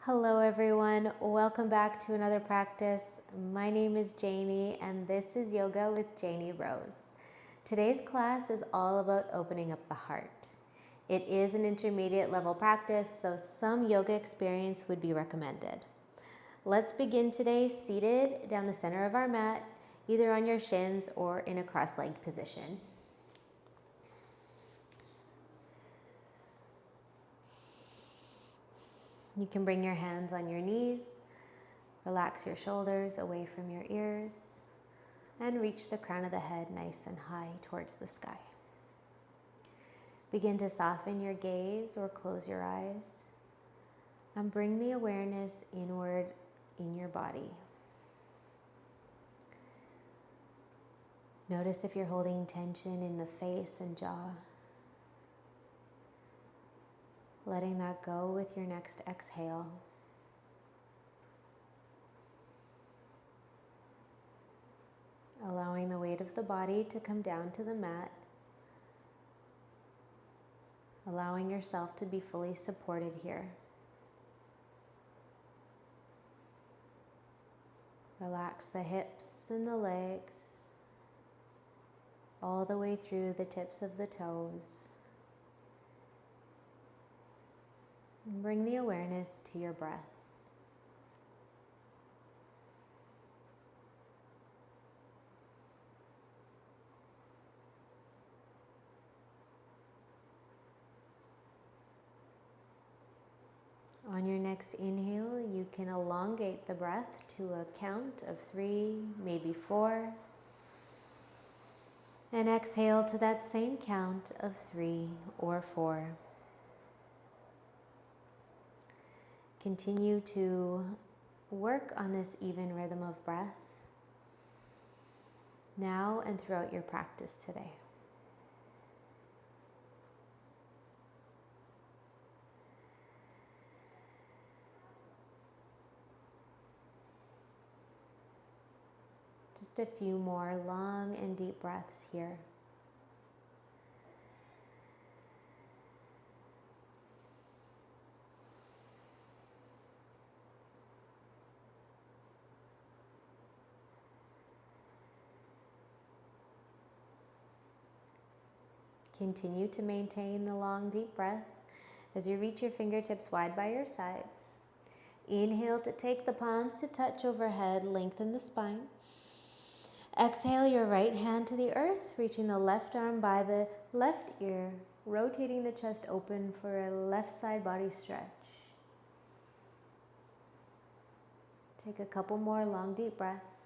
Hello everyone, welcome back to another practice. My name is Janie and this is Yoga with Janie Rose. Today's class is all about opening up the heart. It is an intermediate level practice, so some yoga experience would be recommended. Let's begin today seated down the center of our mat, either on your shins or in a cross-legged position. You can bring your hands on your knees, relax your shoulders away from your ears, and reach the crown of the head nice and high towards the sky. Begin to soften your gaze or close your eyes, and bring the awareness inward in your body. Notice if you're holding tension in the face and jaw. Letting that go with your next exhale. Allowing the weight of the body to come down to the mat. Allowing yourself to be fully supported here. Relax the hips and the legs, all the way through the tips of the toes. And bring the awareness to your breath. On your next inhale, you can elongate the breath to a count of 3, maybe 4. And exhale to that same count of 3 or 4. Continue to work on this even rhythm of breath now and throughout your practice today. Just a few more long and deep breaths here. Continue to maintain the long, deep breath as you reach your fingertips wide by your sides. Inhale to take the palms to touch overhead, lengthen the spine. Exhale your right hand to the earth, reaching the left arm by the left ear, rotating the chest open for a left side body stretch. Take a couple more long, deep breaths.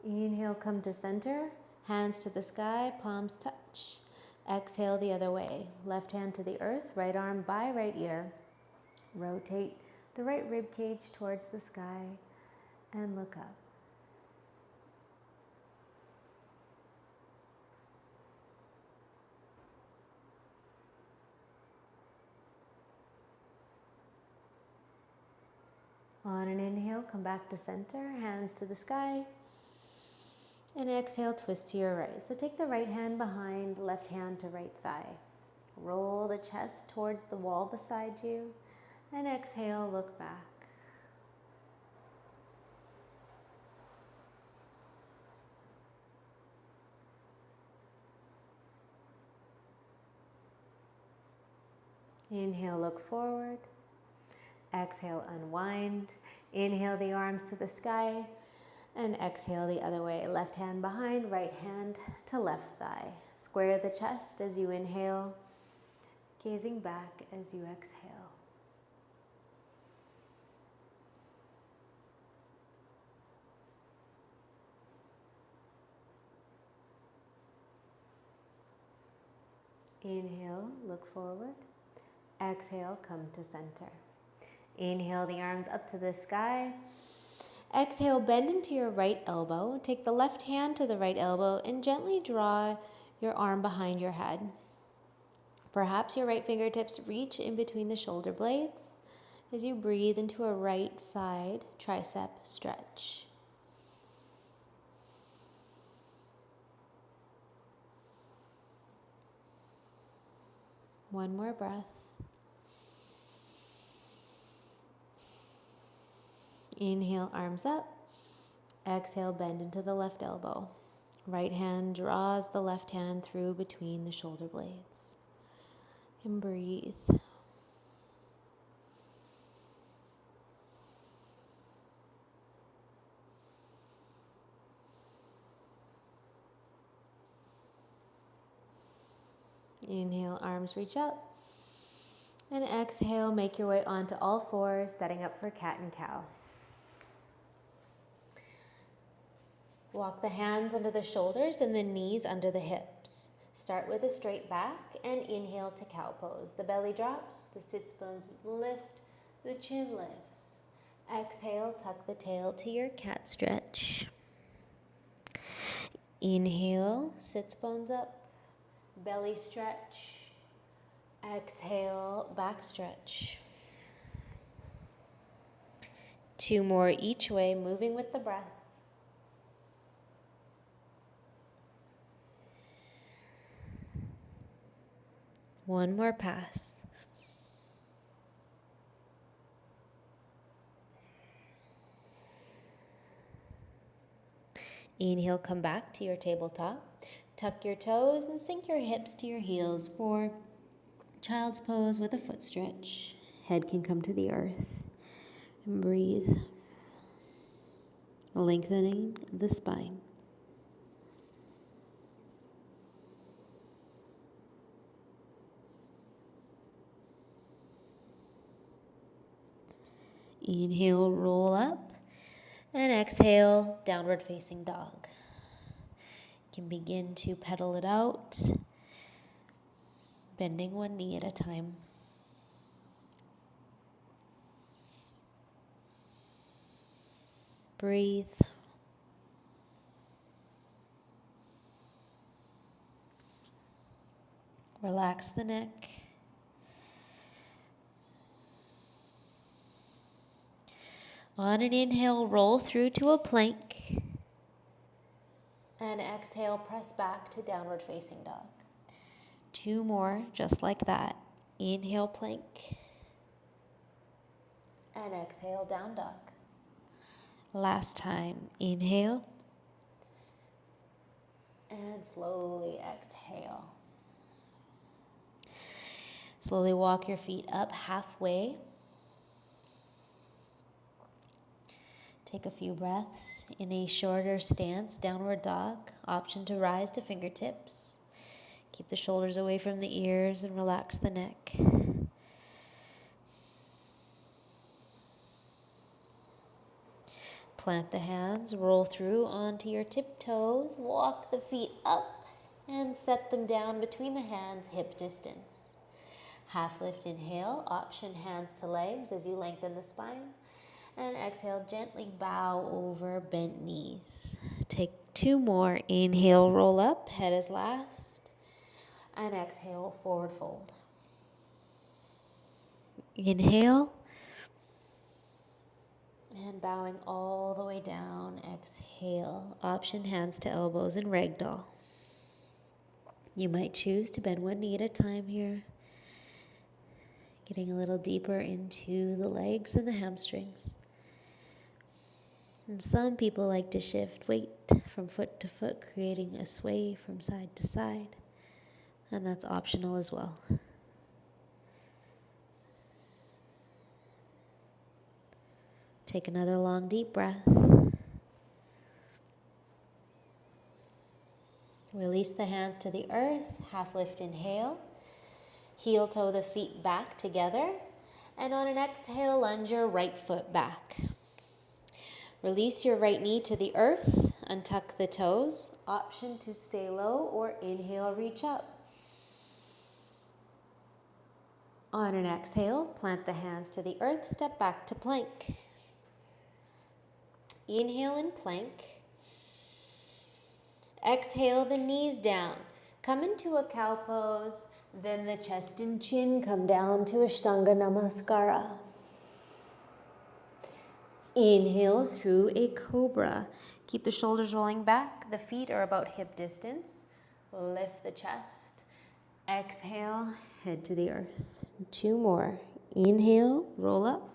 Inhale, come to center, hands to the sky, palms touch. Exhale the other way, left hand to the earth, right arm by right ear. Rotate the right rib cage towards the sky and look up. On an inhale, come back to center, hands to the sky. And exhale, twist to your right. So take the right hand behind, left hand to right thigh. Roll the chest towards the wall beside you. And exhale, look back. Inhale, look forward. Exhale, unwind. Inhale the arms to the sky. And exhale the other way. Left hand behind, right hand to left thigh. Square the chest as you inhale, gazing back as you exhale. Inhale, look forward. Exhale, come to center. Inhale the arms up to the sky. Exhale, bend into your right elbow. Take the left hand to the right elbow and gently draw your arm behind your head. Perhaps your right fingertips reach in between the shoulder blades as you breathe into a right side tricep stretch. One more breath. Inhale, arms up. Exhale, bend into the left elbow. Right hand draws the left hand through between the shoulder blades. And breathe. Inhale, arms reach up. And exhale, make your way onto all fours, setting up for cat and cow. Walk the hands under the shoulders and the knees under the hips. Start with a straight back and inhale to cow pose. The belly drops, the sits bones lift, the chin lifts. Exhale, tuck the tail to your cat stretch. Inhale, sits bones up, belly stretch. Exhale, back stretch. 2 more each way, moving with the breath. One more pass. Inhale, come back to your tabletop. Tuck your toes and sink your hips to your heels for child's pose with a foot stretch. Head can come to the earth. And breathe. Lengthening the spine. Inhale, roll up. And exhale, downward facing dog. You can begin to pedal it out, bending one knee at a time. Breathe. Relax the neck. On an inhale, roll through to a plank. And exhale, press back to downward facing dog. 2 more, just like that. Inhale, plank. And exhale, down dog. Last time, inhale. And slowly exhale. Slowly walk your feet up halfway. Take a few breaths in a shorter stance, downward dog. Option to rise to fingertips. Keep the shoulders away from the ears and relax the neck. Plant the hands, roll through onto your tiptoes, walk the feet up and set them down between the hands, hip distance. Half lift, inhale, option hands to legs as you lengthen the spine. And exhale, gently bow over bent knees. Take 2 more. Inhale, roll up, head is last. And exhale, forward fold. Inhale. And bowing all the way down, exhale. Option hands to elbows in ragdoll. You might choose to bend one knee at a time here. Getting a little deeper into the legs and the hamstrings. And some people like to shift weight from foot to foot, creating a sway from side to side. And that's optional as well. Take another long, deep breath. Release the hands to the earth. Half lift, inhale. Heel toe the feet back together. And on an exhale, lunge your right foot back. Release your right knee to the earth. Untuck the toes. Option to stay low or inhale, reach up. On an exhale, plant the hands to the earth. Step back to plank. Inhale in plank. Exhale the knees down. Come into a cow pose. Then the chest and chin come down to Ashtanga Namaskara. Inhale through a cobra. Keep the shoulders rolling back. The feet are about hip distance. Lift the chest. Exhale, head to the earth. 2 more. Inhale, roll up.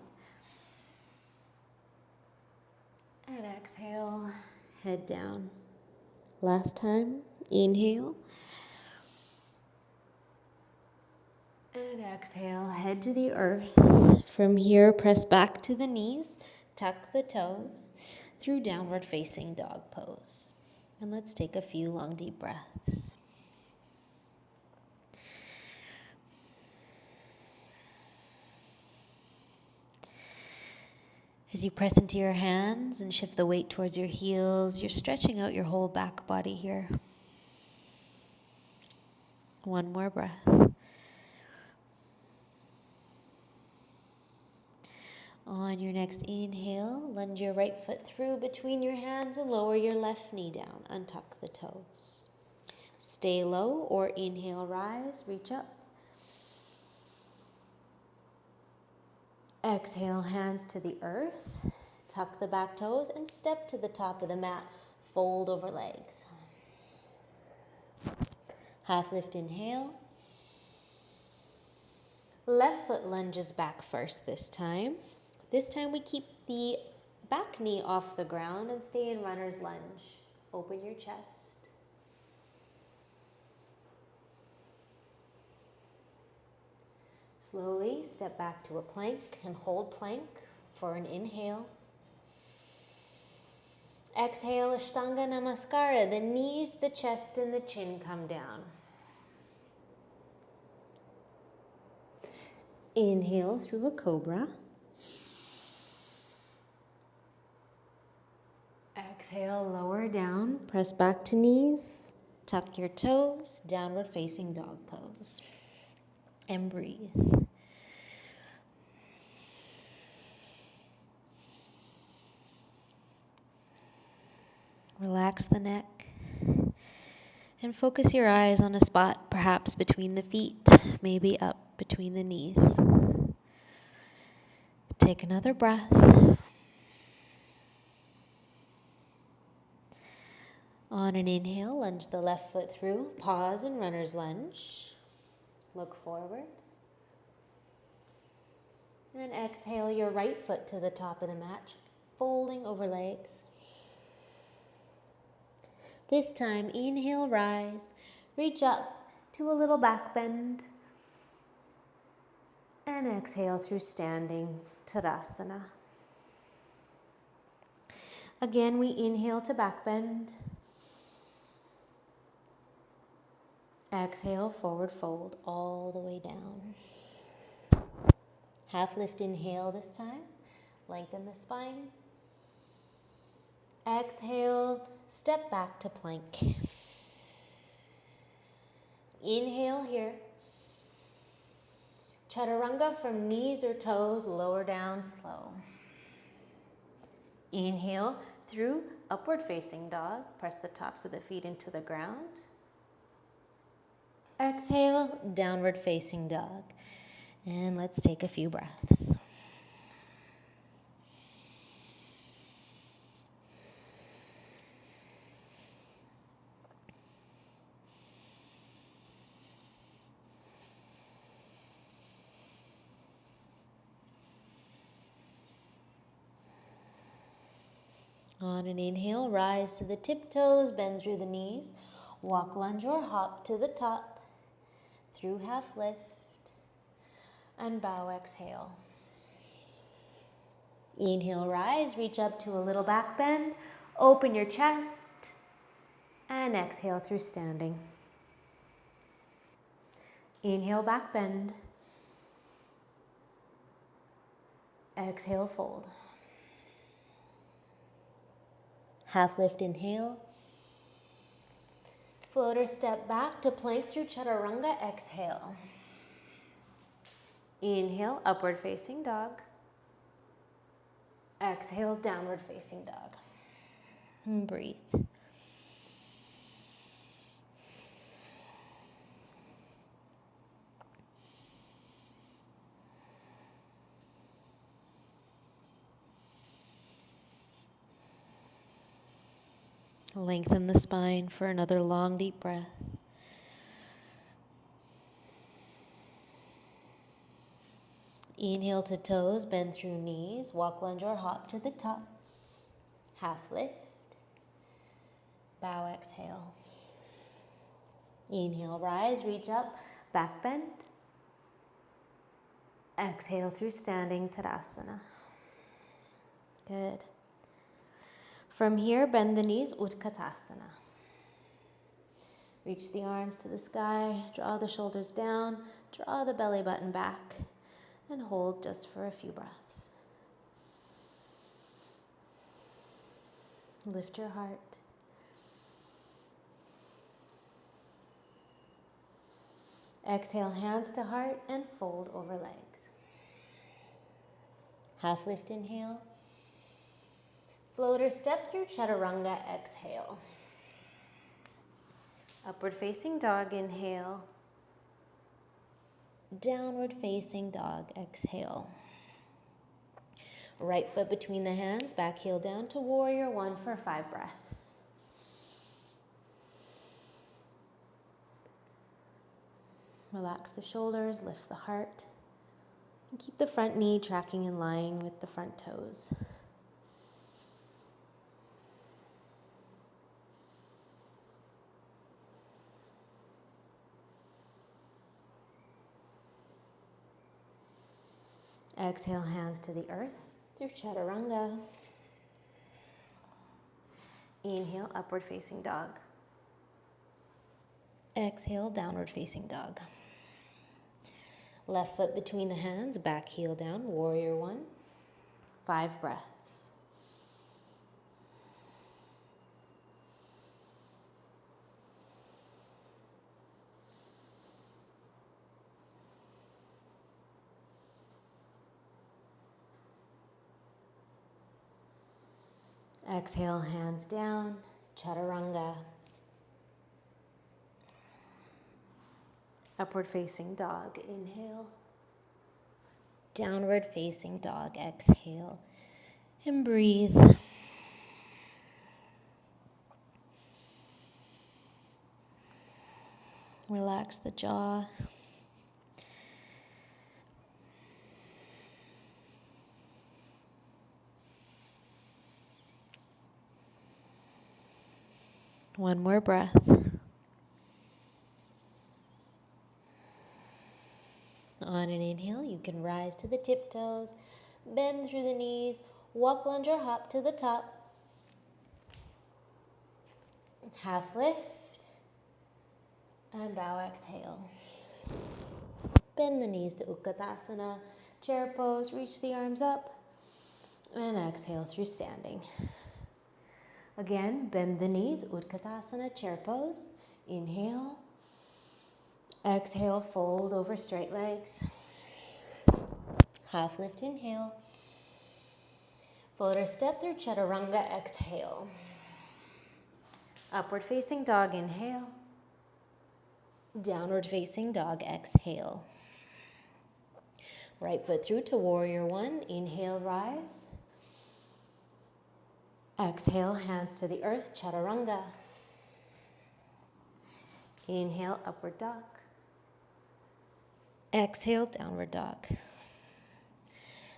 And exhale, head down. Last time, inhale. And exhale, head to the earth. From here, press back to the knees, tuck the toes through downward facing dog pose. And let's take a few long, deep breaths. As you press into your hands and shift the weight towards your heels, you're stretching out your whole back body here. 1 more breath. On your next inhale, lunge your right foot through between your hands and lower your left knee down. Untuck the toes. Stay low or inhale, rise, reach up. Exhale, hands to the earth. Tuck the back toes and step to the top of the mat. Fold over legs. Half lift, inhale. Left foot lunges back first this time. This time we keep the back knee off the ground and stay in runner's lunge. Open your chest. Slowly step back to a plank and hold plank for an inhale. Exhale, Ashtanga Namaskara. The knees, the chest, and the chin come down. Inhale through a cobra. Exhale, lower down. Press back to knees. Tuck your toes. Downward facing dog pose. And breathe. Relax the neck and focus your eyes on a spot perhaps between the feet, maybe up between the knees. Take another breath. On an inhale, lunge the left foot through, pause in runner's lunge. Look forward. And exhale your right foot to the top of the mat, folding over legs. This time, inhale, rise, reach up to a little back bend. And exhale through standing Tadasana. Again, we inhale to back bend. Exhale, forward fold all the way down. Half lift, inhale this time. Lengthen the spine. Exhale, step back to plank. Inhale here. Chaturanga from knees or toes, lower down slow. Inhale through upward facing dog. Press the tops of the feet into the ground. Exhale, downward facing dog. And let's take a few breaths. On an inhale, rise to the tiptoes, bend through the knees, walk, lunge, or hop to the top, through half lift, and bow, exhale. Inhale, rise, reach up to a little back bend, open your chest, and exhale through standing. Inhale, back bend. Exhale, fold. Half lift, inhale. Floater step back to plank through chaturanga, exhale. Inhale, upward facing dog. Exhale, downward facing dog. And breathe. Lengthen the spine for another long, deep breath. Inhale to toes, bend through knees, walk, lunge, or hop to the top. Half lift. Bow, exhale. Inhale, rise, reach up, back bend. Exhale through standing Tadasana. Good. From here, bend the knees, Utkatasana. Reach the arms to the sky, draw the shoulders down, draw the belly button back, and hold just for a few breaths. Lift your heart. Exhale, hands to heart and fold over legs. Half lift, inhale. Floater step through chaturanga, exhale. Upward facing dog, inhale. Downward facing dog, exhale. Right foot between the hands, back heel down to warrior one for 5 breaths. Relax the shoulders, lift the heart, and keep the front knee tracking in line with the front toes. Exhale, hands to the earth through chaturanga. Inhale, upward facing dog. Exhale, downward facing dog. Left foot between the hands, back heel down, warrior one. 5 breaths. Exhale, hands down, chaturanga. Upward facing dog, inhale. Downward facing dog, exhale. And breathe. Relax the jaw. One more breath. On an inhale, you can rise to the tiptoes, bend through the knees, walk, lunge, or hop to the top. Half lift, and bow, exhale. Bend the knees to Utkatasana, chair pose, reach the arms up, and exhale through standing. Again, bend the knees, Utkatasana, chair pose. Inhale. Exhale, fold over straight legs. Half lift, inhale. Floater step through chaturanga, exhale. Upward facing dog, inhale. Downward facing dog, exhale. Right foot through to warrior one. Inhale, rise. Exhale, hands to the earth, chaturanga. Inhale, upward dog. Exhale, downward dog.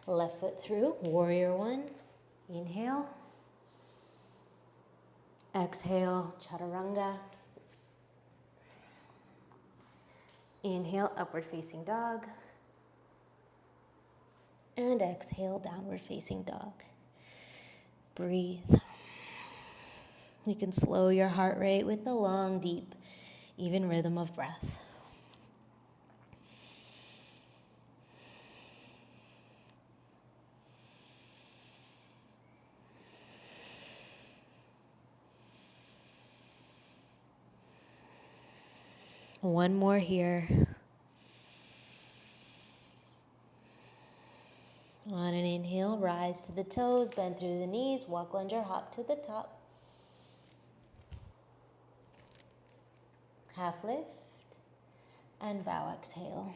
Left foot through, warrior one. Inhale. Exhale, chaturanga. Inhale, upward facing dog. And exhale, downward facing dog. Breathe. You can slow your heart rate with the long, deep, even rhythm of breath. One more here. On an inhale, rise to the toes, bend through the knees, walk, lunge, or hop to the top. Half lift, and bow, exhale.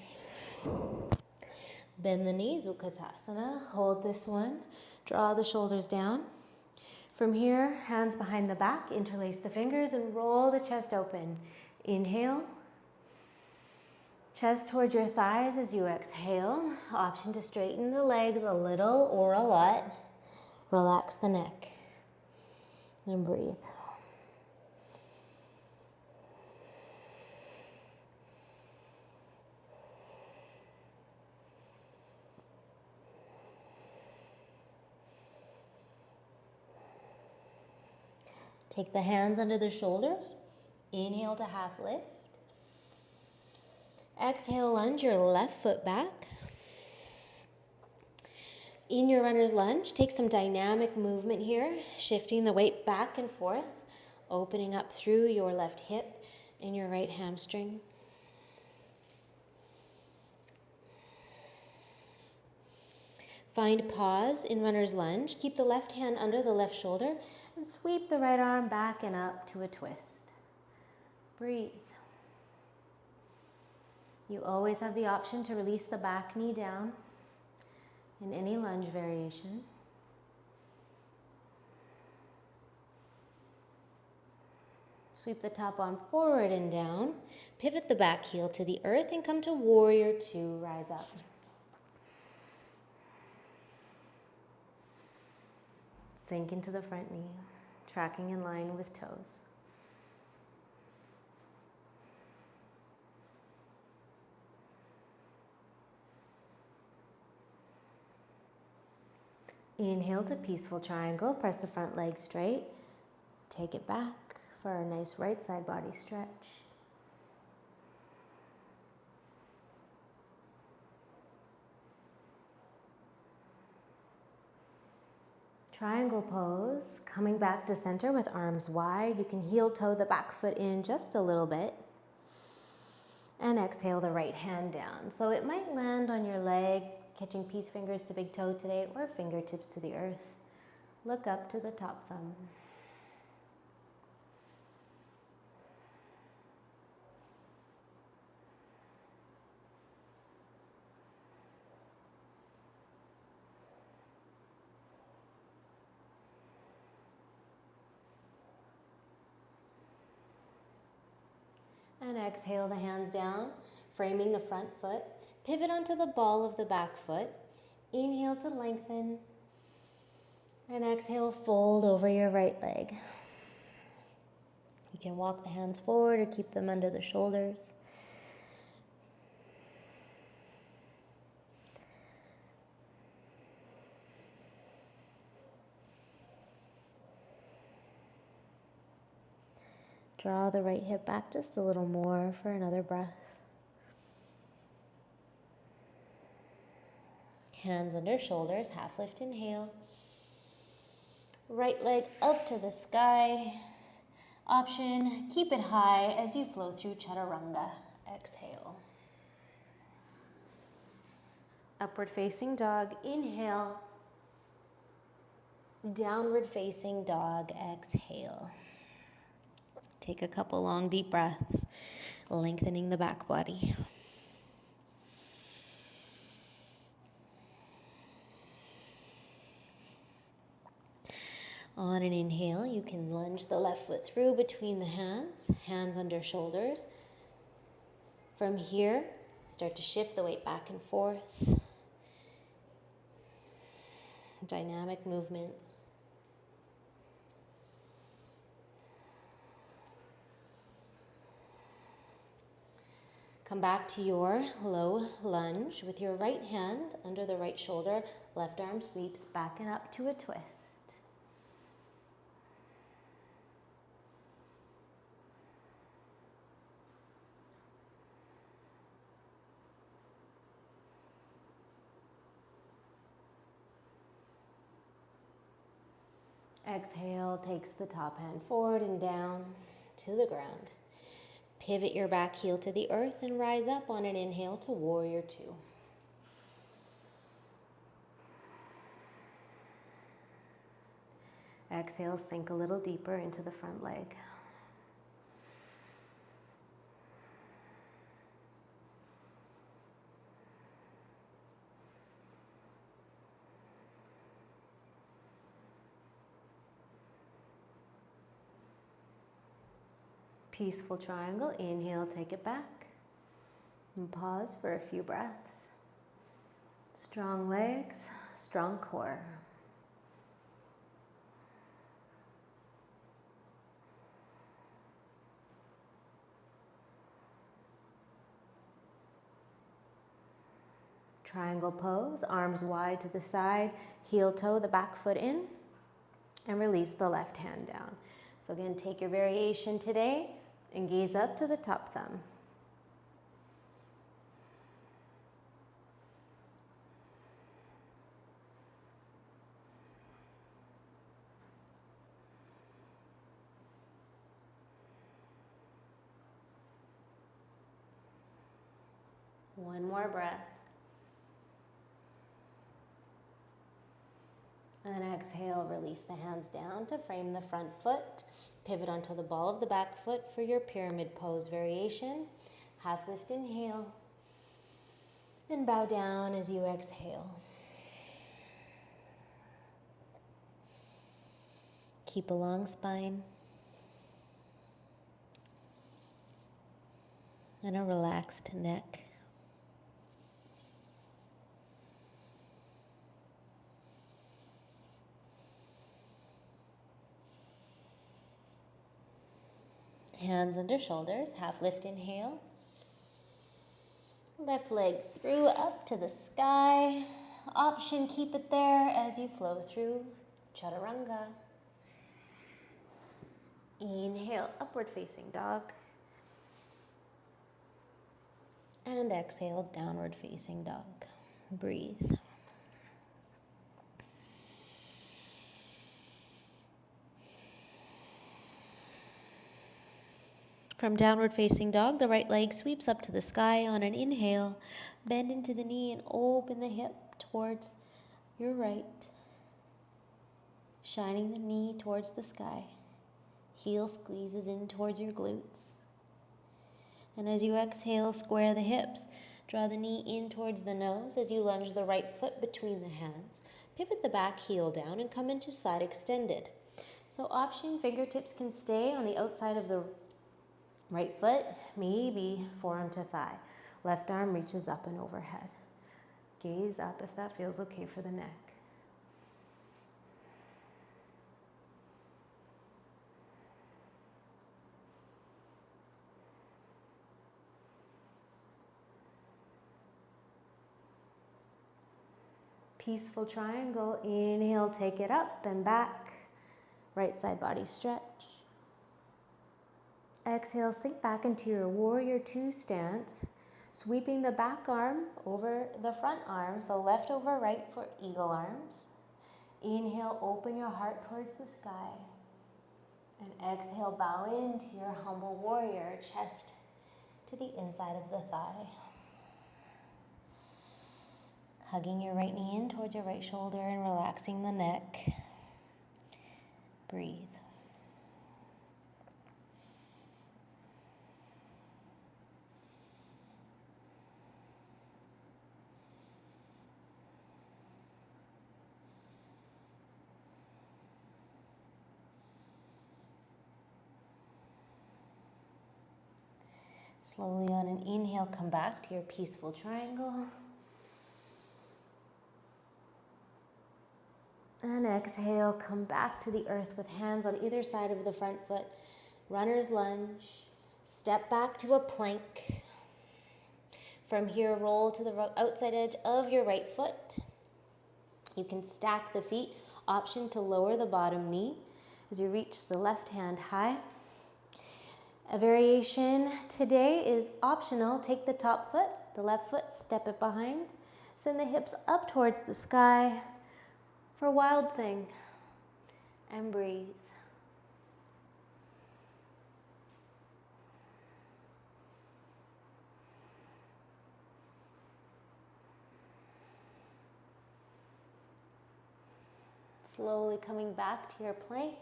Bend the knees, Utkatasana. Hold this one. Draw the shoulders down. From here, hands behind the back, interlace the fingers and roll the chest open. Inhale. Chest towards your thighs as you exhale. Option to straighten the legs a little or a lot. Relax the neck and breathe. Take the hands under the shoulders. Inhale to half lift. Exhale, lunge your left foot back. In your runner's lunge, take some dynamic movement here, shifting the weight back and forth, opening up through your left hip and your right hamstring. Find pause in runner's lunge. Keep the left hand under the left shoulder and sweep the right arm back and up to a twist. Breathe. You always have the option to release the back knee down in any lunge variation. Sweep the top arm forward and down. Pivot the back heel to the earth and come to warrior two, rise up. Sink into the front knee, tracking in line with toes. Inhale to peaceful triangle. Press the front leg straight. Take it back for a nice right side body stretch. Triangle pose, coming back to center with arms wide. You can heel toe the back foot in just a little bit. And exhale the right hand down. So it might land on your leg, catching peace fingers to big toe today, or fingertips to the earth. Look up to the top thumb. And exhale the hands down, framing the front foot. Pivot onto the ball of the back foot. Inhale to lengthen. And exhale, fold over your right leg. You can walk the hands forward or keep them under the shoulders. Draw the right hip back just a little more for another breath. Hands under shoulders, half lift, inhale. Right leg up to the sky. Option, keep it high as you flow through chaturanga. Exhale. Upward facing dog, inhale. Downward facing dog, exhale. Take a couple long deep breaths, lengthening the back body. On an inhale, you can lunge the left foot through between the hands, hands under shoulders. From here, start to shift the weight back and forth. Dynamic movements. Come back to your low lunge with your right hand under the right shoulder. Left arm sweeps back and up to a twist. Exhale takes the top hand forward and down to the ground. Pivot your back heel to the earth and rise up on an inhale to warrior two. Exhale, sink a little deeper into the front leg. Peaceful triangle, inhale, take it back. And pause for a few breaths. Strong legs, strong core. Triangle pose, arms wide to the side, heel toe the back foot in, and release the left hand down. So again, take your variation today and gaze up to the top thumb. One more breath. And exhale, release the hands down to frame the front foot. Pivot onto the ball of the back foot for your pyramid pose variation. Half lift, inhale. And bow down as you exhale. Keep a long spine. And a relaxed neck. Hands under shoulders, half lift, inhale. Left leg through up to the sky. Option, keep it there as you flow through chaturanga. Inhale, upward facing dog. And exhale, downward facing dog. Breathe. From downward facing dog, the right leg sweeps up to the sky on an inhale. Bend into the knee and open the hip towards your right. Shining the knee towards the sky. Heel squeezes in towards your glutes. And as you exhale, square the hips. Draw the knee in towards the nose as you lunge the right foot between the hands. Pivot the back heel down and come into side extended. So option, fingertips can stay on the outside of the right foot, maybe forearm to thigh. Left arm reaches up and overhead. Gaze up if that feels okay for the neck. Peaceful triangle. Inhale, take it up and back. Right side body stretch. Exhale, sink back into your warrior two stance, sweeping the back arm over the front arm, so left over right for eagle arms. Inhale, open your heart towards the sky. And exhale, bow into your humble warrior, chest to the inside of the thigh. Hugging your right knee in towards your right shoulder and relaxing the neck. Breathe. Slowly on an inhale, come back to your peaceful triangle. And exhale, come back to the earth with hands on either side of the front foot. Runner's lunge. Step back to a plank. From here, roll to the outside edge of your right foot. You can stack the feet. Option to lower the bottom knee as you reach the left hand high. A variation today is optional. Take the top foot, the left foot, step it behind. Send the hips up towards the sky for Wild Thing. And breathe. Slowly coming back to your plank.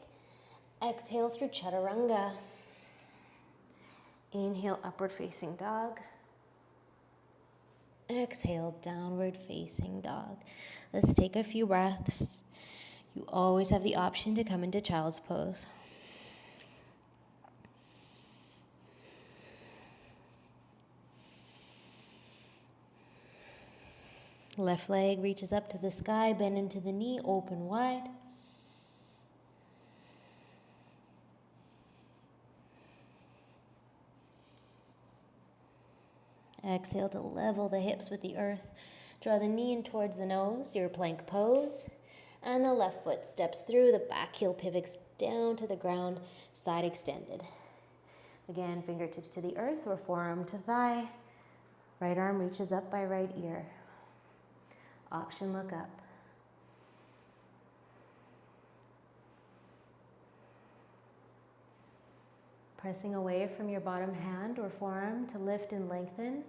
Exhale through chaturanga. Inhale, upward facing dog. Exhale, downward facing dog. Let's take a few breaths. You always have the option to come into child's pose. Left leg reaches up to the sky, bend into the knee, open wide. Exhale to level the hips with the earth. Draw the knee in towards the nose, your plank pose. And the left foot steps through, the back heel pivots down to the ground, side extended. Again, fingertips to the earth or forearm to thigh. Right arm reaches up by right ear. Option, look up. Pressing away from your bottom hand or forearm to lift and lengthen.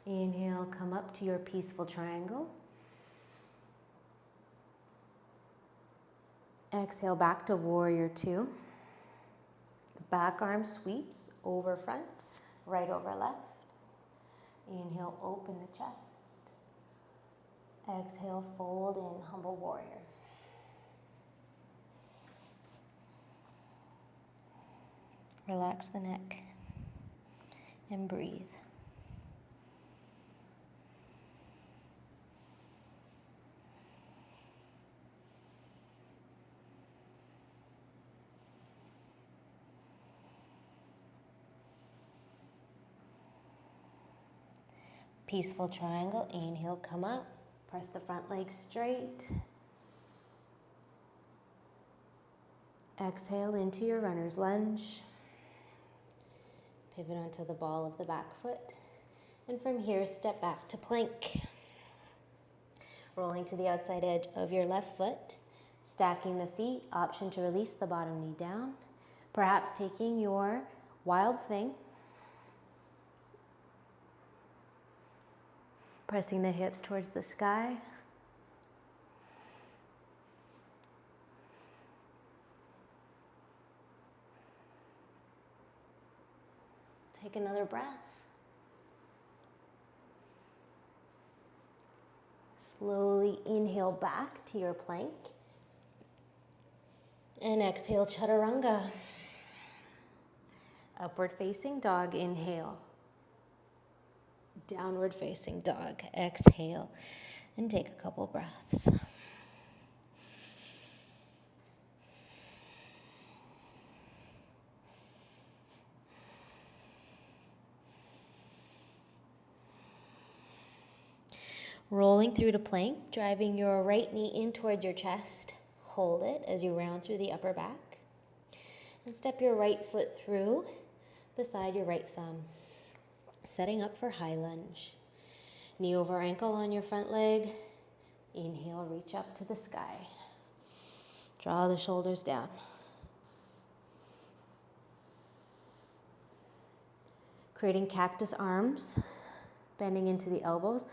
Inhale, come up to your peaceful triangle. Exhale, back to warrior two. Back arm sweeps over front, right over left. Inhale, open the chest. Exhale, fold in, humble warrior. Relax the neck and breathe. Peaceful triangle, inhale, come up. Press the front leg straight. Exhale into your runner's lunge. Pivot onto the ball of the back foot. And from here, step back to plank. Rolling to the outside edge of your left foot. Stacking the feet, option to release the bottom knee down. Perhaps taking your wild thing. Pressing the hips towards the sky. Take another breath. Slowly inhale back to your plank. And exhale, chaturanga. Upward facing dog, inhale. Downward facing dog, exhale, and take a couple breaths. Rolling through to plank, driving your right knee in towards your chest. Hold it as you round through the upper back. And step your right foot through beside your right thumb. Setting up for high lunge. Knee over ankle on your front leg. Inhale, reach up to the sky. Draw the shoulders down. Creating cactus arms, bending into the elbows,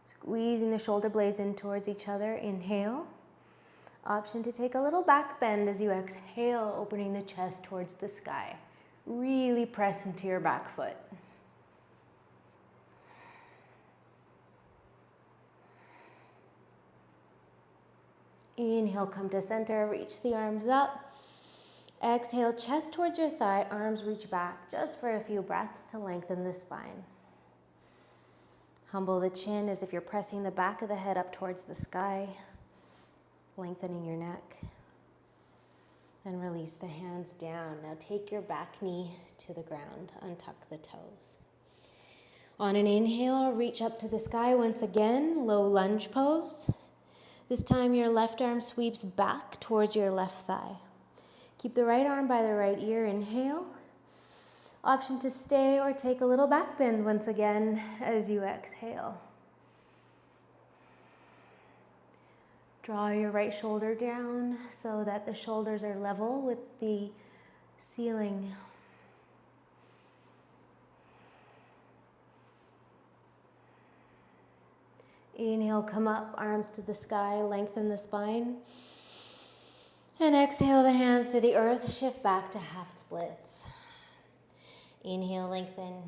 squeezing the shoulder blades in towards each other. Inhale. Option to take a little back bend as you exhale, opening the chest towards the sky. Really press into your back foot. Inhale, come to center, reach the arms up. Exhale, chest towards your thigh, arms reach back just for a few breaths to lengthen the spine. Humble the chin as if you're pressing the back of the head up towards the sky, lengthening your neck. And release the hands down. Now take your back knee to the ground, untuck the toes. On an inhale, reach up to the sky once again, low lunge pose. This time your left arm sweeps back towards your left thigh. Keep the right arm by the right ear, inhale. Option to stay or take a little back bend once again as you exhale. Draw your right shoulder down so that the shoulders are level with the ceiling. Inhale, come up, arms to the sky, lengthen the spine. And exhale the hands to the earth, shift back to half splits. Inhale, lengthen.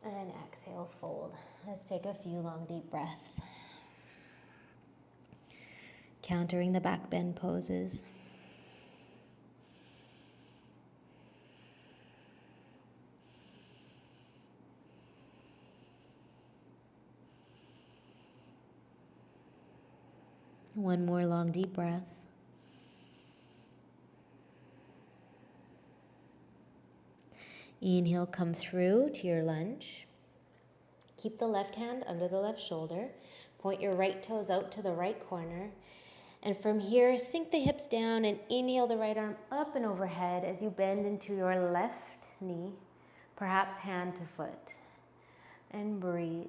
And exhale, fold. Let's take a few long, deep breaths. Countering the back bend poses. One more long, deep breath. Inhale, come through to your lunge. Keep the left hand under the left shoulder. Point your right toes out to the right corner. And from here, sink the hips down and inhale the right arm up and overhead as you bend into your left knee, perhaps hand to foot. And breathe.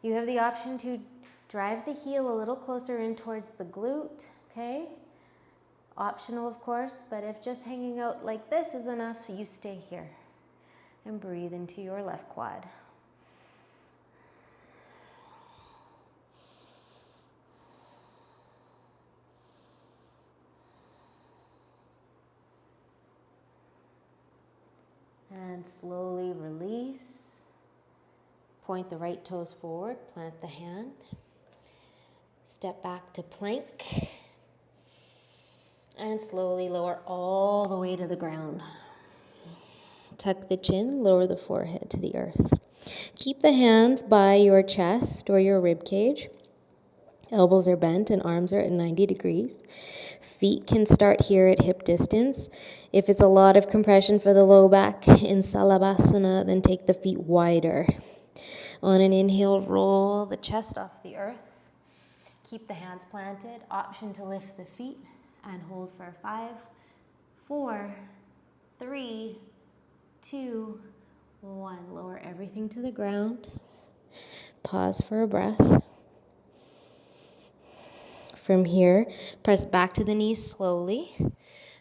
You have the option to drive the heel a little closer in towards the glute, okay? Optional, of course, but if just hanging out like this is enough, you stay here. And breathe into your left quad. And slowly release. Point the right toes forward, plant the hand. Step back to plank. And slowly lower all the way to the ground. Tuck the chin, lower the forehead to the earth. Keep the hands by your chest or your rib cage. Elbows are bent and arms are at 90 degrees. Feet can start here at hip distance. If it's a lot of compression for the low back in Salabhasana, then take the feet wider. On an inhale, roll the chest off the earth. Keep the hands planted. Option to lift the feet and hold for 5, 4, 3, 2, 1. Lower everything to the ground. Pause for a breath. From here, press back to the knees slowly.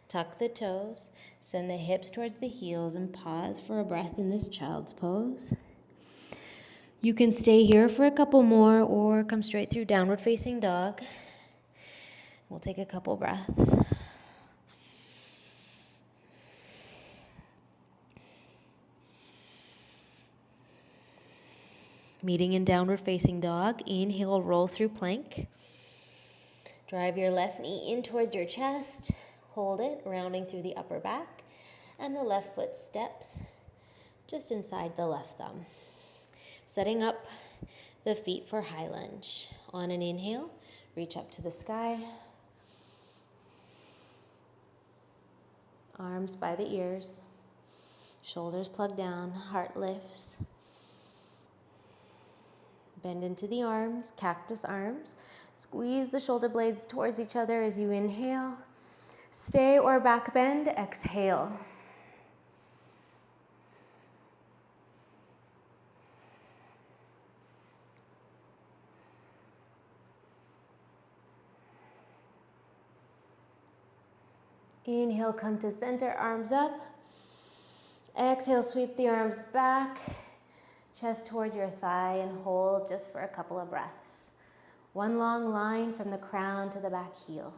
Tuck the toes. Send the hips towards the heels and pause for a breath in this child's pose. You can stay here for a couple more or come straight through downward facing dog. We'll take a couple breaths. Meeting in downward facing dog. Inhale, roll through plank. Drive your left knee in towards your chest. Hold it, rounding through the upper back. And the left foot steps just inside the left thumb. Setting up the feet for high lunge. On an inhale, reach up to the sky. Arms by the ears. Shoulders plug down, heart lifts. Bend into the arms, cactus arms. Squeeze the shoulder blades towards each other as you inhale. Stay or back bend, exhale. Inhale, come to center, arms up. Exhale, sweep the arms back. Chest towards your thigh and hold just for a couple of breaths. One long line from the crown to the back heel.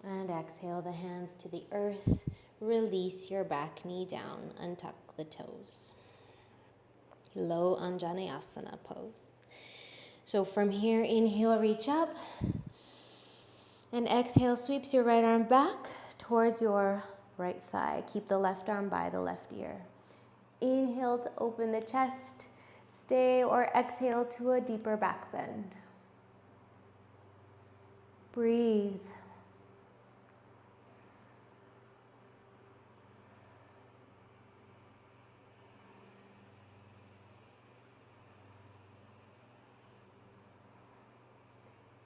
And exhale the hands to the earth. Release your back knee down. Untuck the toes. Low Anjaneyasana pose. So from here, inhale, reach up. And exhale, sweeps your right arm back towards your right thigh. Keep the left arm by the left ear. Inhale to open the chest. Stay or exhale to a deeper back bend. Breathe.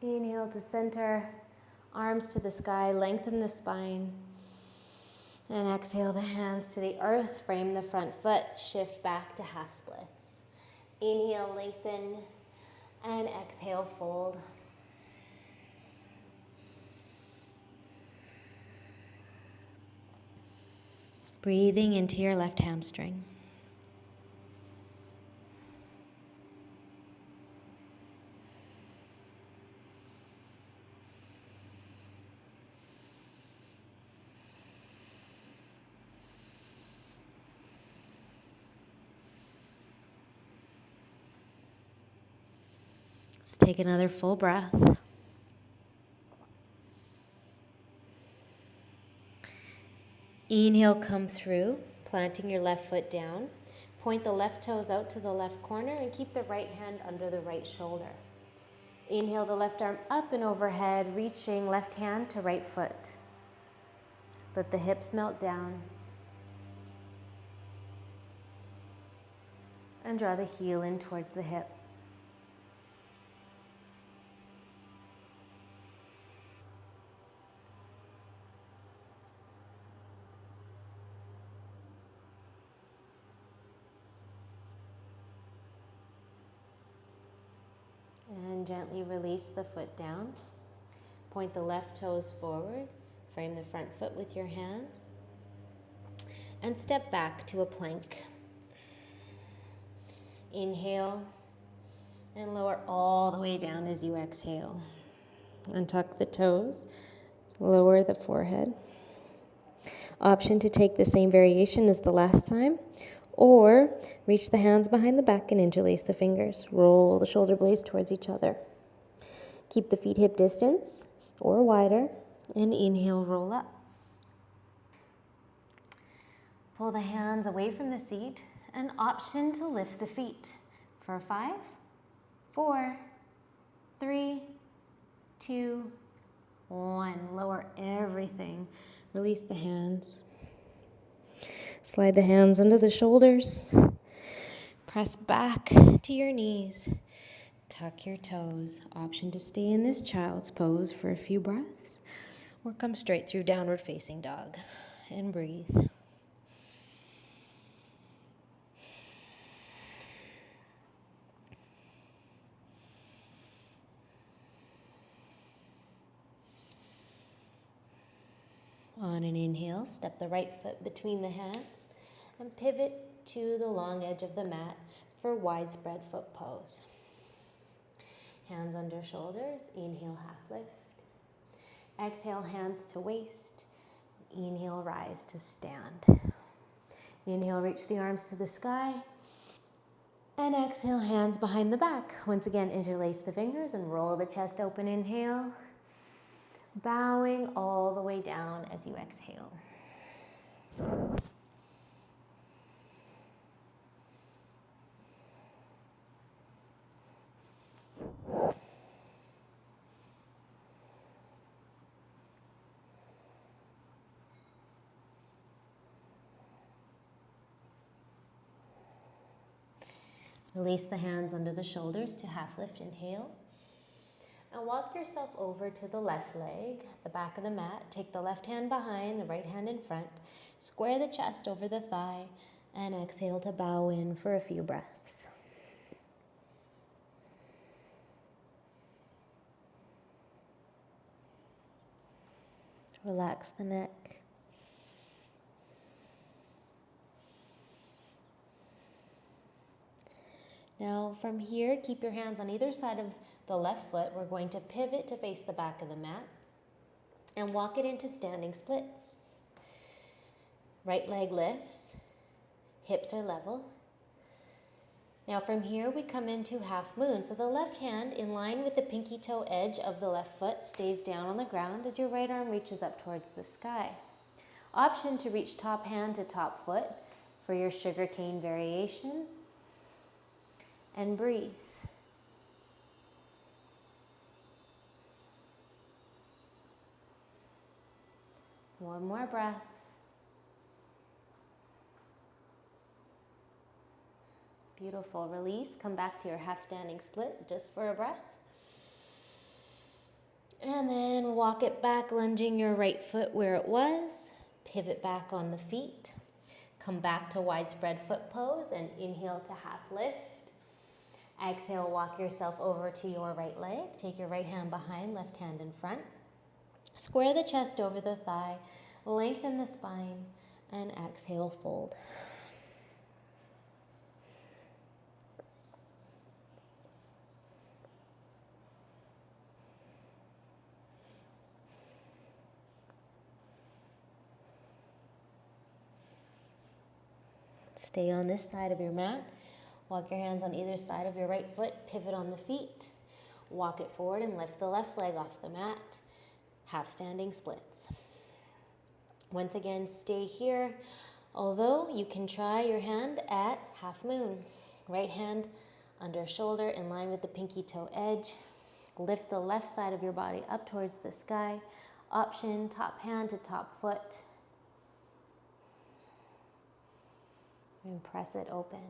Inhale to center, arms to the sky, lengthen the spine. And exhale the hands to the earth, frame the front foot, shift back to half splits. Inhale, lengthen, and exhale, fold. Breathing into your left hamstring. Let's take another full breath. Inhale, come through, planting your left foot down. Point the left toes out to the left corner and keep the right hand under the right shoulder. Inhale the left arm up and overhead, reaching left hand to right foot. Let the hips melt down. And draw the heel in towards the hip. And gently release the foot down. Point the left toes forward. Frame the front foot with your hands. And step back to a plank. Inhale and lower all the way down as you exhale. Untuck the toes, lower the forehead. Option to take the same variation as the last time, or reach the hands behind the back and interlace the fingers. Roll the shoulder blades towards each other. Keep the feet hip distance or wider, and inhale, roll up. Pull the hands away from the seat, and option to lift the feet for 5, 4, 3, 2, 1. Lower everything. Release the hands. Slide the hands under the shoulders. Press back to your knees. Tuck your toes. Option to stay in this child's pose for a few breaths, or come straight through downward facing dog and breathe. On an inhale, step the right foot between the hands and pivot to the long edge of the mat for widespread foot pose. Hands under shoulders, inhale, half lift. Exhale, hands to waist. Inhale, rise to stand. Inhale, reach the arms to the sky. And exhale, hands behind the back. Once again, interlace the fingers and roll the chest open, inhale. Bowing all the way down as you exhale. Release the hands under the shoulders to half lift, inhale. And walk yourself over to the left leg, the back of the mat. Take the left hand behind, the right hand in front. Square the chest over the thigh, and exhale to bow in for a few breaths. Relax the neck. Now from here, keep your hands on either side of the left foot. We're going to pivot to face the back of the mat and walk it into standing splits. Right leg lifts, hips are level. Now from here, we come into half moon. So the left hand, in line with the pinky toe edge of the left foot, stays down on the ground as your right arm reaches up towards the sky. Option to reach top hand to top foot for your sugar cane variation. And breathe. One more breath. Beautiful. Release. Come back to your half standing split just for a breath. And then walk it back, lunging your right foot where it was. Pivot back on the feet. Come back to widespread foot pose and inhale to half lift. Exhale, walk yourself over to your right leg. Take your right hand behind, left hand in front. Square the chest over the thigh, lengthen the spine, and exhale, fold. Stay on this side of your mat. Walk your hands on either side of your right foot, pivot on the feet. Walk it forward and lift the left leg off the mat. Half standing splits. Once again, stay here. Although you can try your hand at half moon. Right hand under shoulder in line with the pinky toe edge. Lift the left side of your body up towards the sky. Option, top hand to top foot. And press it open.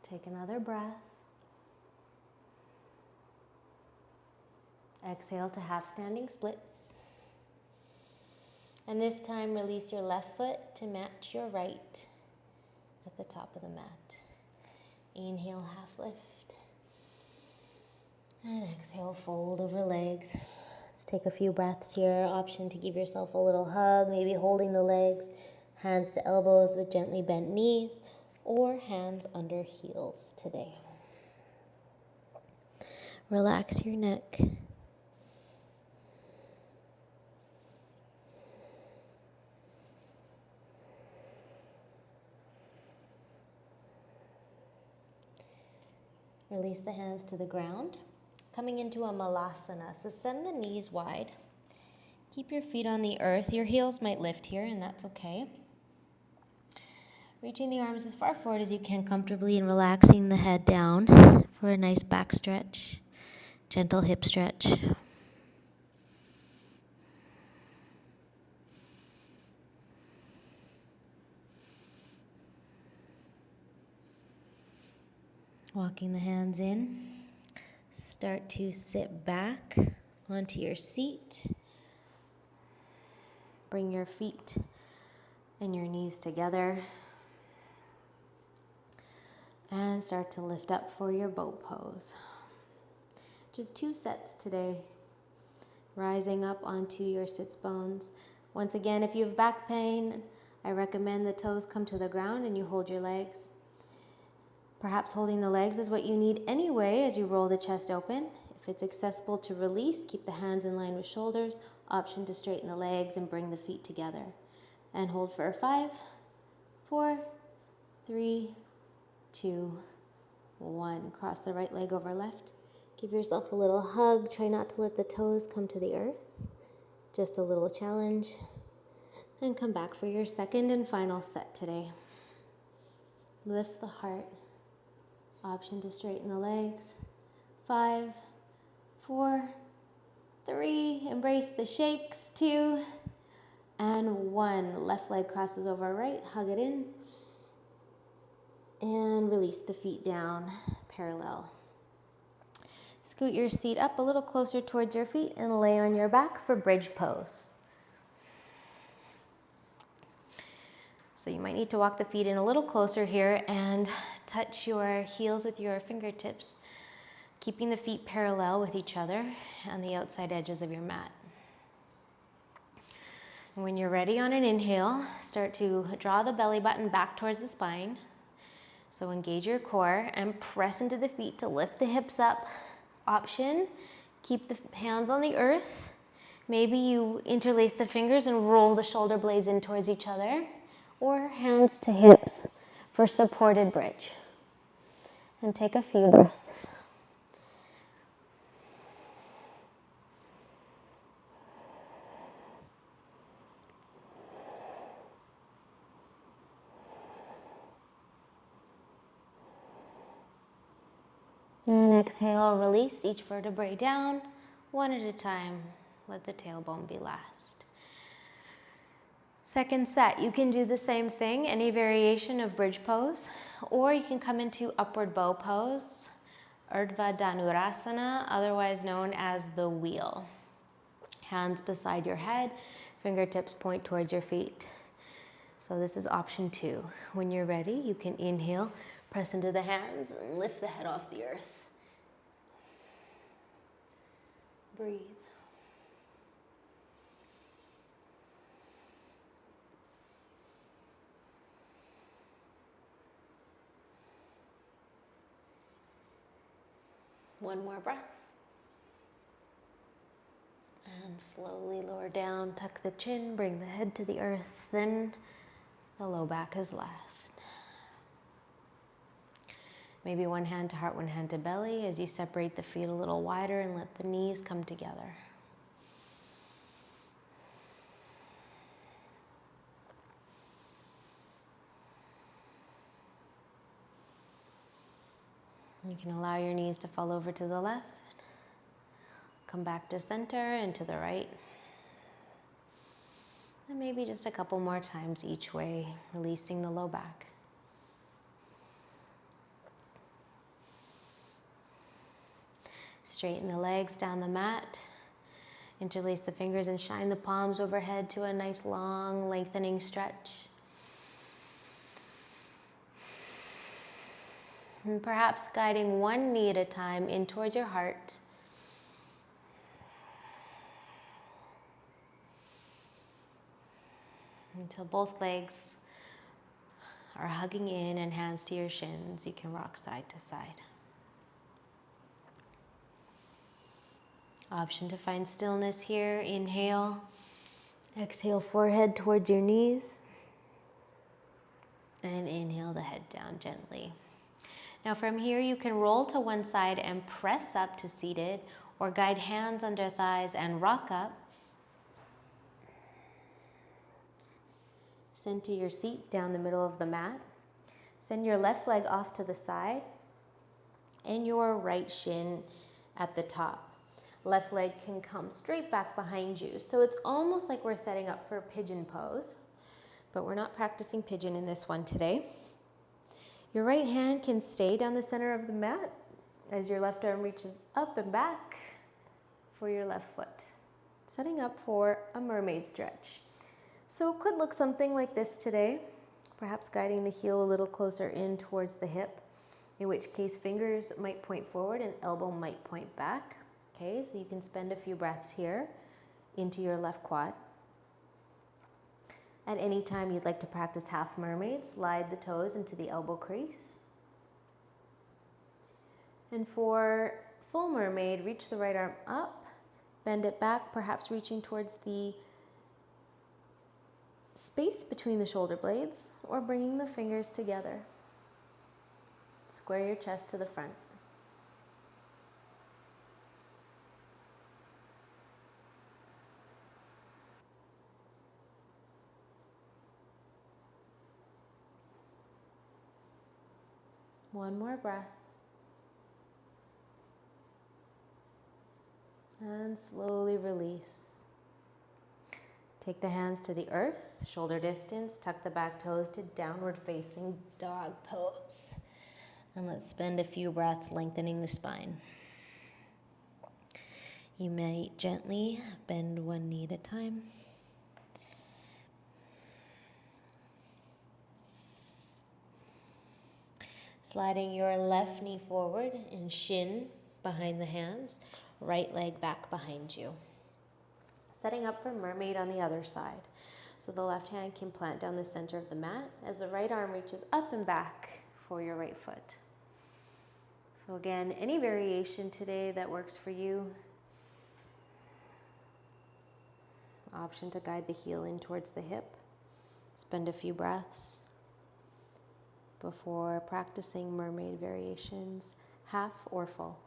Take another breath. Exhale to half standing splits. And this time release your left foot to match your right at the top of the mat. Inhale, half lift. And exhale, fold over legs. Let's take a few breaths here. Option to give yourself a little hug, maybe holding the legs, hands to elbows with gently bent knees, or hands under heels today. Relax your neck. Release the hands to the ground. Coming into a malasana, so send the knees wide. Keep your feet on the earth. Your heels might lift here, and that's okay. Reaching the arms as far forward as you can comfortably and relaxing the head down for a nice back stretch, gentle hip stretch. Walking the hands in. Start to sit back onto your seat. Bring your feet and your knees together. And start to lift up for your boat pose. Just 2 sets today. Rising up onto your sits bones. Once again, if you have back pain, I recommend the toes come to the ground and you hold your legs. Perhaps holding the legs is what you need anyway as you roll the chest open. If it's accessible to release, keep the hands in line with shoulders. Option to straighten the legs and bring the feet together. And hold for 5, 4, 3, 2, 1. Cross the right leg over left. Give yourself a little hug. Try not to let the toes come to the earth. Just a little challenge. And come back for your second and final set today. Lift the heart. Option to straighten the legs. 5, 4, 3. Embrace the shakes. 2, and 1. Left leg crosses over right. Hug it in. And release the feet down parallel. Scoot your seat up a little closer towards your feet and lay on your back for bridge pose. So you might need to walk the feet in a little closer here and touch your heels with your fingertips, keeping the feet parallel with each other on the outside edges of your mat. And when you're ready on an inhale, start to draw the belly button back towards the spine. So engage your core and press into the feet to lift the hips up. Option, keep the hands on the earth. Maybe you interlace the fingers and roll the shoulder blades in towards each other. Or hands to hips for supported bridge. And take a few breaths. And exhale, release each vertebrae down, one at a time. Let the tailbone be last. Second set, you can do the same thing, any variation of bridge pose, or you can come into upward bow pose, Urdhva Dhanurasana, otherwise known as the wheel. Hands beside your head, fingertips point towards your feet. So this is option 2. When you're ready, you can inhale, press into the hands, and lift the head off the earth. Breathe. One more breath. And slowly lower down, tuck the chin, bring the head to the earth, then the low back is last. Maybe one hand to heart, one hand to belly as you separate the feet a little wider and let the knees come together. You can allow your knees to fall over to the left, come back to center and to the right. And maybe just a couple more times each way, releasing the low back. Straighten the legs down the mat. Interlace the fingers and shine the palms overhead to a nice long lengthening stretch. And perhaps guiding one knee at a time in towards your heart. Until both legs are hugging in and hands to your shins, you can rock side to side. Option to find stillness here. Inhale. Exhale, forehead towards your knees. And inhale the head down gently. Now from here you can roll to one side and press up to seated, or guide hands under thighs and rock up. Center your seat down the middle of the mat. Send your left leg off to the side and your right shin at the top. Left leg can come straight back behind you. So it's almost like we're setting up for a pigeon pose, but we're not practicing pigeon in this one today. Your right hand can stay down the center of the mat as your left arm reaches up and back for your left foot. Setting up for a mermaid stretch. So it could look something like this today, perhaps guiding the heel a little closer in towards the hip, in which case fingers might point forward and elbow might point back. Okay, so you can spend a few breaths here into your left quad. At any time you'd like to practice half mermaid, slide the toes into the elbow crease. And for full mermaid, reach the right arm up, bend it back, perhaps reaching towards the space between the shoulder blades, or bringing the fingers together. Square your chest to the front. One more breath. And slowly release. Take the hands to the earth, shoulder distance, tuck the back toes to downward facing dog pose. And let's spend a few breaths lengthening the spine. You may gently bend one knee at a time. Sliding your left knee forward and shin behind the hands, right leg back behind you. Setting up for mermaid on the other side. So the left hand can plant down the center of the mat as the right arm reaches up and back for your right foot. So again, any variation today that works for you. Option to guide the heel in towards the hip. Spend a few breaths before practicing mermaid variations, half or full.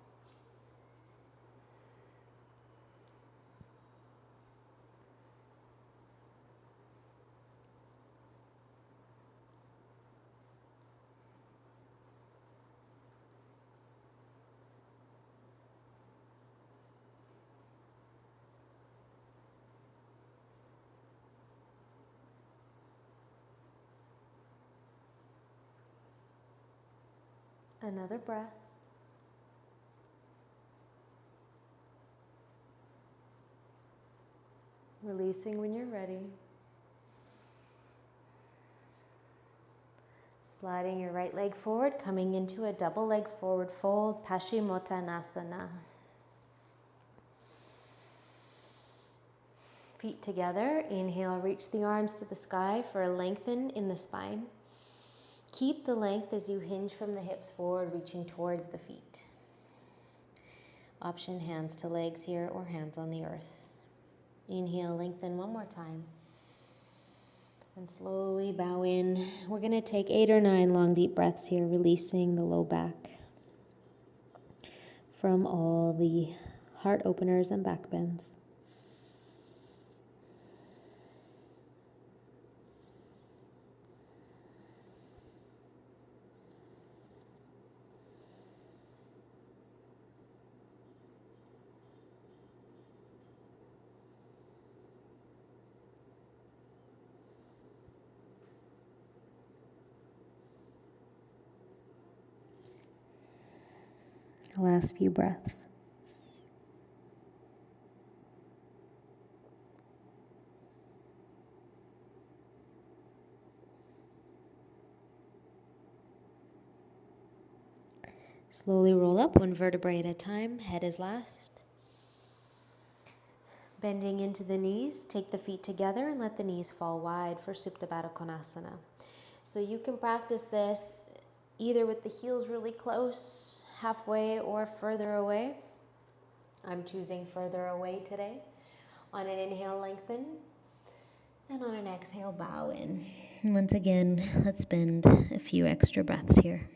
Another breath. Releasing when you're ready. Sliding your right leg forward, coming into a double leg forward fold, Paschimottanasana. Feet together. Inhale, reach the arms to the sky for a lengthen in the spine. Keep the length as you hinge from the hips forward, reaching towards the feet. Option hands to legs here or hands on the earth. Inhale, lengthen one more time. And slowly bow in. We're going to take 8 or 9 long deep breaths here, releasing the low back from all the heart openers and back bends. Last few breaths. Slowly roll up 1 vertebrae at a time. Head is last. Bending into the knees, take the feet together and let the knees fall wide for Supta Baddha Konasana. So you can practice this either with the heels really close, halfway, or further away. I'm choosing further away today. On an inhale, lengthen. And on an exhale, bow in. And once again, let's spend a few extra breaths here.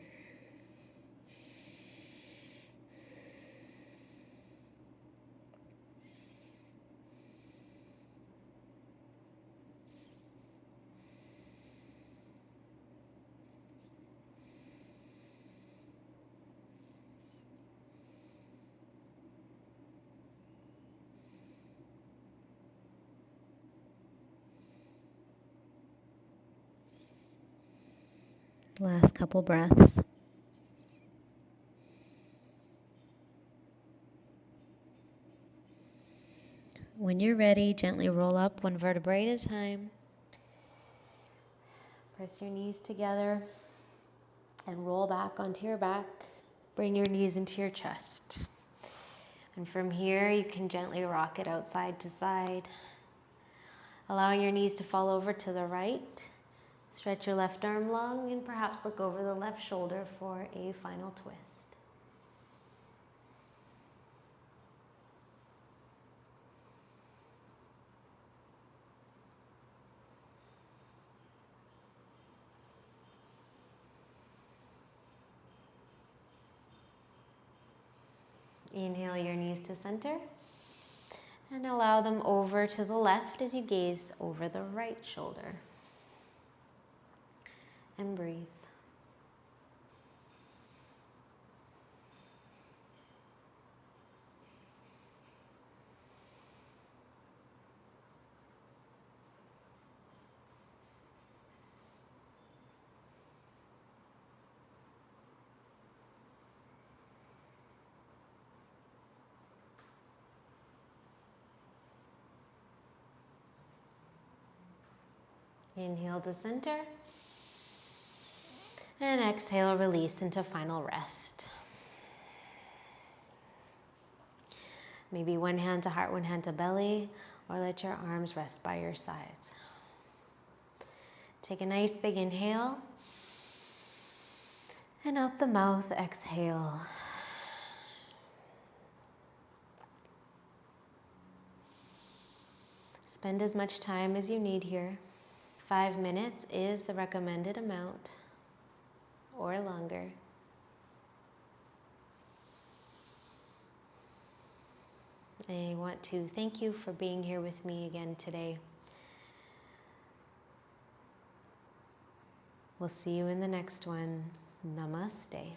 Last couple breaths. When you're ready, gently roll up 1 vertebrae at a time. Press your knees together and roll back onto your back. Bring your knees into your chest. And from here, you can gently rock it out side to side, allowing your knees to fall over to the right. Stretch your left arm long and perhaps look over the left shoulder for a final twist. Inhale your knees to center and allow them over to the left as you gaze over the right shoulder. And breathe. Inhale to center. And exhale, release into final rest. Maybe one hand to heart, one hand to belly, or let your arms rest by your sides. Take a nice big inhale. And out the mouth, exhale. Spend as much time as you need here. 5 minutes is the recommended amount, or longer. I want to thank you for being here with me again today. We'll see you in the next one. Namaste.